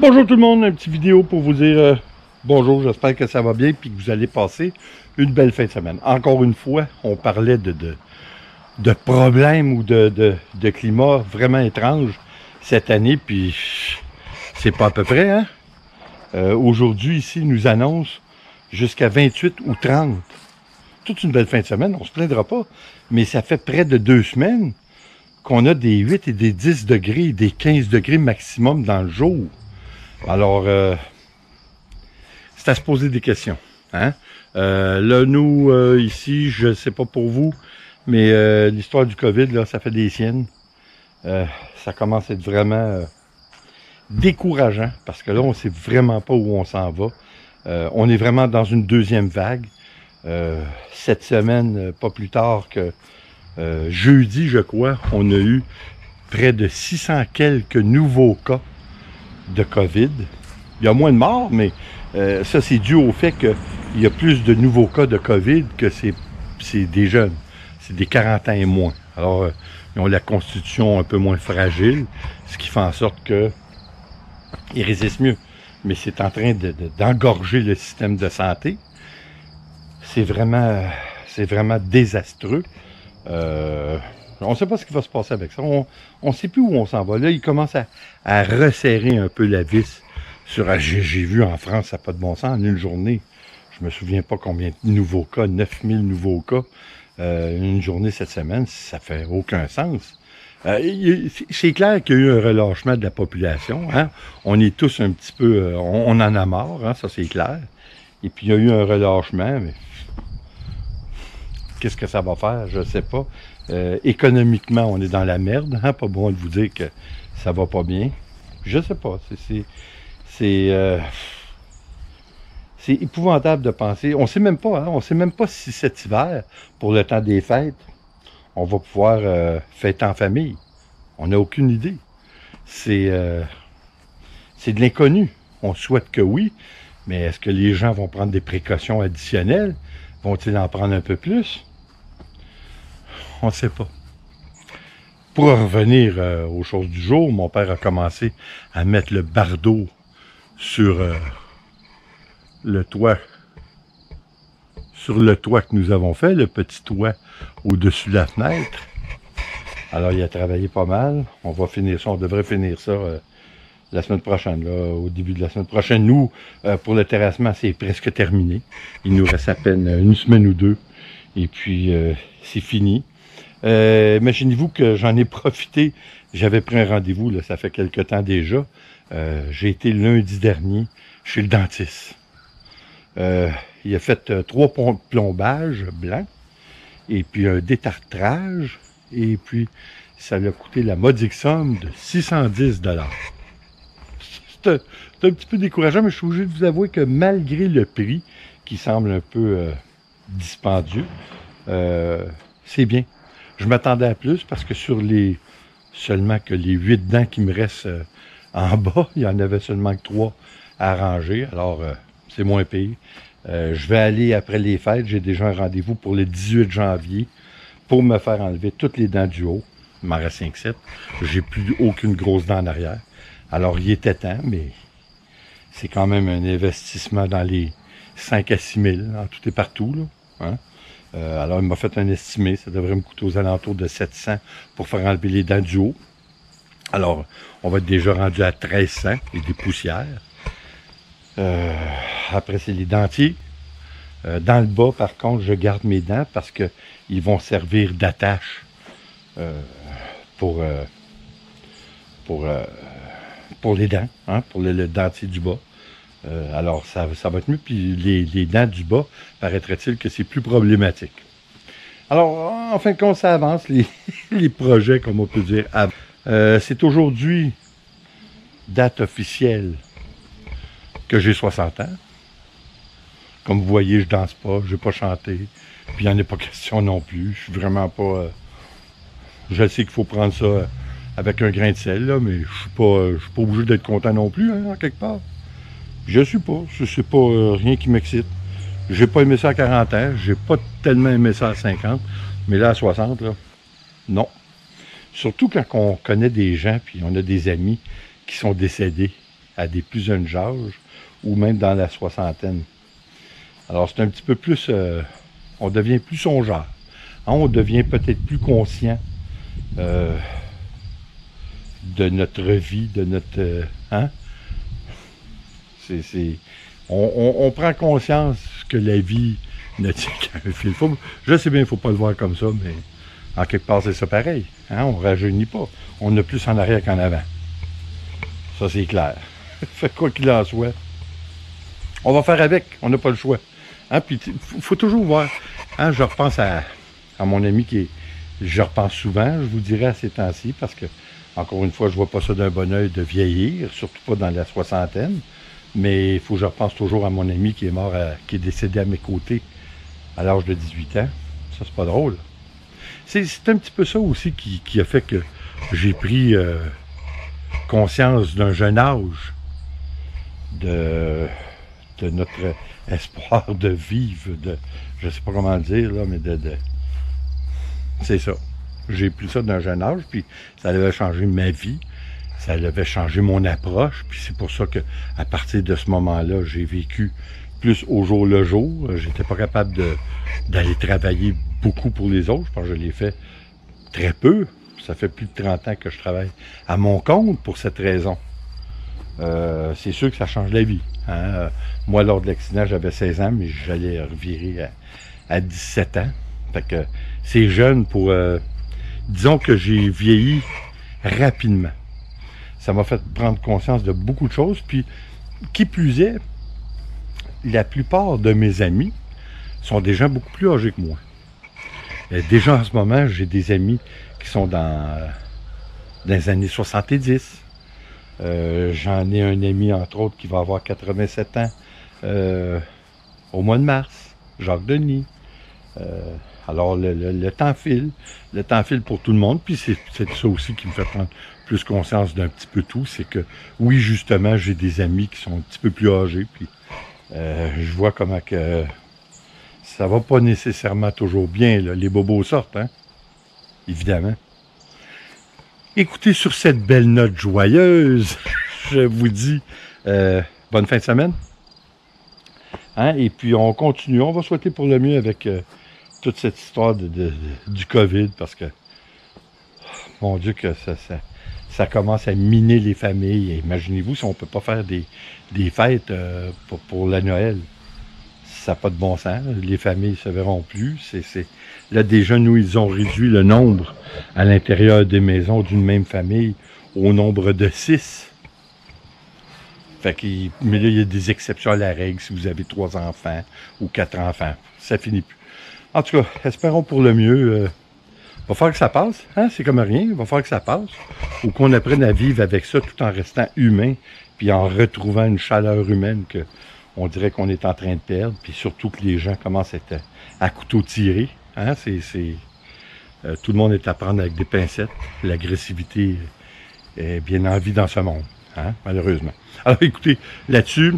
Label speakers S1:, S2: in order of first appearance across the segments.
S1: Bonjour tout le monde, une petite vidéo pour vous dire bonjour, j'espère que ça va bien et que vous allez passer une belle fin de semaine. Encore une fois, on parlait de problèmes ou de climat vraiment étrange cette année, puis c'est pas à peu près, hein? Aujourd'hui, ici, ils nous annoncent jusqu'à 28 ou 30. Toute une belle fin de semaine, on se plaindra pas, mais ça fait près de 2 semaines qu'on a des 8 et des 10 degrés et des 15 degrés maximum dans le jour. Alors, c'est à se poser des questions. Hein? Là, nous, ici, je ne sais pas pour vous, mais l'histoire du COVID, là, ça fait des siennes. Ça commence à être vraiment décourageant, parce que là, on ne sait vraiment pas où on s'en va. On est vraiment dans une deuxième vague. Cette semaine, pas plus tard que jeudi, je crois, on a eu près de 600 quelques nouveaux cas de COVID. Il y a moins de morts, mais ça, c'est dû au fait qu'il y a plus de nouveaux cas de COVID que c'est des jeunes. C'est des 40 ans et moins. Alors, ils ont la constitution un peu moins fragile, ce qui fait en sorte qu'ils résistent mieux. Mais c'est en train d'engorger le système de santé. C'est vraiment désastreux. On ne sait pas ce qui va se passer avec ça. On ne sait plus où on s'en va. Là, il commence à resserrer un peu la vis. J'ai vu en France, ça n'a pas de bon sens, en une journée. Je me souviens pas combien de nouveaux cas, 9000 nouveaux cas. Une journée cette semaine, ça fait aucun sens. C'est clair qu'il y a eu un relâchement de la population. Hein? On est tous un petit peu... on en a marre, hein? Ça c'est clair. Et puis il y a eu un relâchement, mais... Qu'est-ce que ça va faire? Je ne sais pas. Économiquement, on est dans la merde. Hein? Pas bon de vous dire que ça va pas bien. Je ne sais pas. C'est épouvantable de penser. On ne sait même pas. Hein? On ne sait même pas si cet hiver, pour le temps des fêtes, on va pouvoir fêter en famille. On n'a aucune idée. C'est de l'inconnu. On souhaite que oui. Mais est-ce que les gens vont prendre des précautions additionnelles? Vont-ils en prendre un peu plus? On ne sait pas. Pour revenir aux choses du jour, mon père a commencé à mettre le bardeau sur le toit. Sur le toit que nous avons fait, le petit toit au-dessus de la fenêtre. Alors, il a travaillé pas mal. On va finir ça, on devrait finir ça la semaine prochaine, là, au début de la semaine prochaine. Nous, pour le terrassement, c'est presque terminé. Il nous reste à peine une semaine ou deux. Et puis, c'est fini. Imaginez-vous que j'en ai profité. J'avais pris un rendez-vous, là, ça fait quelque temps déjà. J'ai été lundi dernier chez le dentiste. Il a fait 3 plombages blancs. Et puis un détartrage. Et puis, ça lui a coûté la modique somme de 610 $. C'est un petit peu décourageant, mais je suis obligé de vous avouer que malgré le prix, qui semble un peu dispendieux, c'est bien. Je m'attendais à plus parce que sur seulement que les 8 dents qui me restent en bas, il y en avait seulement que 3 à arranger. Alors, c'est moins pire. Je vais aller après les fêtes. J'ai déjà un rendez-vous pour le 18 janvier pour me faire enlever toutes les dents du haut. Il m'en reste 5-7. J'ai plus aucune grosse dent en arrière. Alors, il était temps, mais c'est quand même un investissement dans les 5 à 6 000, en tout et partout. Là, hein? Alors, il m'a fait un estimé. Ça devrait me coûter aux alentours de 700 pour faire enlever les dents du haut. Alors, on va être déjà rendu à 1300 et des poussières. Après, c'est les dentiers. Dans le bas, par contre, je garde mes dents parce qu'ils vont servir d'attache pour les dents, hein, pour le dentier du bas. Alors, ça va être mieux. Puis les dents du bas, paraîtrait-il que c'est plus problématique. Alors, en fin de compte, ça avance, les projets, comme on peut dire. C'est aujourd'hui, date officielle, que j'ai 60 ans. Comme vous voyez, je danse pas, je n'ai pas chanté. Puis il n'y en a pas question non plus. Je suis vraiment pas... je sais qu'il faut prendre ça avec un grain de sel, là, mais je suis pas obligé d'être content non plus, hein, en quelque part. Je suis pas. C'est pas rien qui m'excite. J'ai pas aimé ça à 40 ans. J'ai pas tellement aimé ça à 50. Mais là, à 60, là, non. Surtout quand on connaît des gens, puis on a des amis qui sont décédés à des plus jeunes âges, ou même dans la soixantaine. Alors c'est un petit peu plus, on devient plus songeur. Hein, on devient peut-être plus conscient de notre vie, de notre... hein? On prend conscience que la vie ne tient qu'un fil. Je sais bien, il ne faut pas le voir comme ça, mais en quelque part, c'est ça pareil. Hein? On ne rajeunit pas. On a plus en arrière qu'en avant. Ça, c'est clair. Fait quoi qu'il en soit, on va faire avec. On n'a pas le choix. Hein? Puis, il faut toujours voir. Hein? Je repense à mon ami qui est... Je repense souvent, je vous dirais, à ces temps-ci, parce que, encore une fois, je ne vois pas ça d'un bon oeil de vieillir, surtout pas dans la soixantaine. Mais il faut que je repense toujours à mon ami qui est mort, qui est décédé à mes côtés à l'âge de 18 ans. Ça, c'est pas drôle. C'est un petit peu ça aussi qui a fait que j'ai pris conscience d'un jeune âge de notre espoir de vivre, je sais pas comment le dire, là, mais c'est ça. J'ai pris ça d'un jeune âge, puis ça avait changé ma vie. Ça avait changé mon approche, puis c'est pour ça que à partir de ce moment-là, j'ai vécu plus au jour le jour. J'étais pas capable d'aller travailler beaucoup pour les autres. Je pense que je l'ai fait très peu. Ça fait plus de 30 ans que je travaille à mon compte pour cette raison. C'est sûr que ça change la vie. Hein? Moi, lors de l'accident, j'avais 16 ans, mais j'allais revirer à 17 ans. Fait que c'est jeune pour... disons que j'ai vieilli rapidement. Ça m'a fait prendre conscience de beaucoup de choses. Puis, qui plus est, la plupart de mes amis sont des gens beaucoup plus âgés que moi. Déjà en ce moment, j'ai des amis qui sont dans les années 70. J'en ai un ami, entre autres, qui va avoir 87 ans au mois de mars. Jacques Denis. Alors, le temps file. Le temps file pour tout le monde. Puis, c'est ça aussi qui me fait prendre plus conscience d'un petit peu tout. C'est que, oui, justement, j'ai des amis qui sont un petit peu plus âgés. Puis, je vois comment que ça va pas nécessairement toujours bien. Là. Les bobos sortent, hein? Évidemment. Écoutez, sur cette belle note joyeuse, je vous dis bonne fin de semaine. Hein? Et puis, on continue. On va souhaiter pour le mieux avec... toute cette histoire du COVID, parce que, mon Dieu, que ça commence à miner les familles. Imaginez-vous si on ne peut pas faire des fêtes pour la Noël. Ça n'a pas de bon sens. Les familles ne se verront plus. Là, des jeunes, où ils ont réduit le nombre à l'intérieur des maisons d'une même famille au nombre de 6. Fait que, mais là, il y a des exceptions à la règle si vous avez 3 enfants ou 4 enfants. Ça finit plus. En tout cas, espérons pour le mieux. Va falloir que ça passe. Hein? C'est comme rien. Il va falloir que ça passe. Ou qu'on apprenne à vivre avec ça tout en restant humain. Puis en retrouvant une chaleur humaine qu'on dirait qu'on est en train de perdre. Puis surtout que les gens commencent à être à couteau tiré. Hein? Tout le monde est à prendre avec des pincettes. L'agressivité est bien en vie dans ce monde. Hein? Malheureusement. Alors écoutez, là-dessus,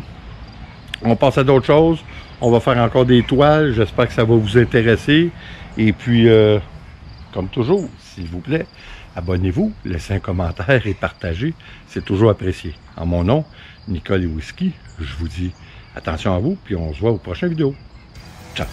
S1: on passe à d'autres choses. On va faire encore des toiles. J'espère que ça va vous intéresser. Et puis, comme toujours, s'il vous plaît, abonnez-vous, laissez un commentaire et partagez. C'est toujours apprécié. En mon nom, Nicole et Whisky, je vous dis attention à vous, puis on se voit aux prochaines vidéos. Ciao!